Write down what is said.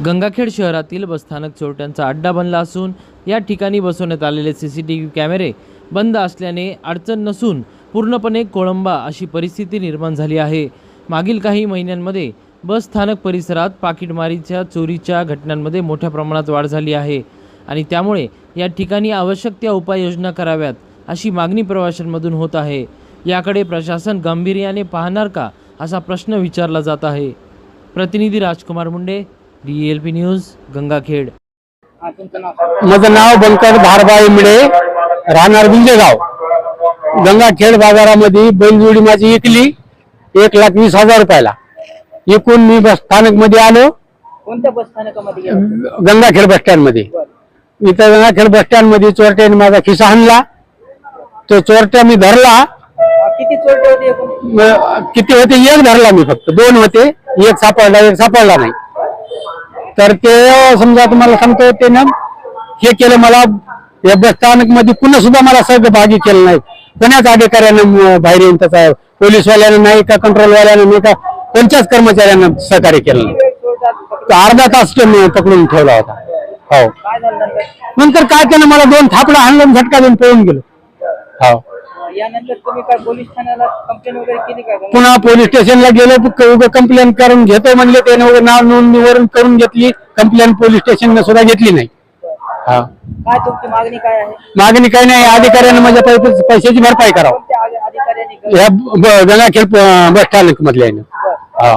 गंगाखेड शहरातील बसस्थानक चोरट्यांचा अड्डा बनला असून या ठिकाणी बसवण्यात आलेले सीसीटीव्ही कॅमेरे बंद असल्याने अडचण नसून पूर्णपणे कोळंबा अशी परिस्थिती निर्माण झाली आहे। मागील काही महिन्यांमध्ये बसस्थानक परिसरात पाकिटमारीच्या चोरीच्या घटनांमध्ये मोठ्या प्रमाणात वाढ झाली आहे आणि त्यामुळे या ठिकाणी आवश्यक त्या उपाययोजना कराव्यात अशी मागणी प्रवाशांमधून होत आहे। याकडे प्रशासन गांभीर्याने पाहणार का असा प्रश्न विचारला जात आहे। प्रतिनिधी राजकुमार मुंडे, DLP न्यूज, गंगाखेड। माझं नाव बंकर धारबाई मिळे, राहणार गुंजेगाव। गंगाखेड बाजारामध्ये बैलजोडी माझी विकली 1,20,000 रुपयाला। एकूण मी बस स्थानक मध्ये आलो। कोणत्या बस स्थानकामध्ये? गंगाखेड बस स्टँड मध्ये। इथं गंगाखेड बस स्टँड मध्ये चोरट्याने माझा खिसा हाणला। तो चोरट्या मी धरला। किती चोरटे होते एकूण? किती होते? एक धरला मी, फक्त 2 होते, एक सापडला नाही। तर ते समजा तुम्हाला सांगतो, त्यानं हे केलं, मला या बस स्थानक मध्ये पुन्हा सुद्धा मला सहभागी केलं नाही। कोणाच अधिकाऱ्यानं बाहेर येऊन त्याचा, पोलीसवाल्यानं नाही का, कंट्रोलवाल्यानं नाही का, कोणत्याच कर्मचाऱ्यांना सहकार्य केलं नाही। अर्धा तास पकडून ठेवला होता। हो, नंतर काय केलं, मला 2 थापडा हाणलं, झटका देऊन पळून गेलो। हो, यानंतर तुम्ही काय पोलीस ठाण्याला कंप्लेंट वगैरे केली का? पुन्हा पोलीस स्टेशनला गेलो, कंप्लेंट करून घेतो म्हणले, त्याने नाव नोंदणीवरून करून घेतली कंप्लेंट, पोलीस स्टेशनने सुद्धा घेतली नाही। हा, काय तुमची मागणी काय आहे? मागणी काही नाही, अधिकाऱ्याने माझ्या पैशाची भरपाई करावं, कोणत्या अधिकाऱ्यांनी? या गंगाखेड बस स्थानक मधल्या। हा,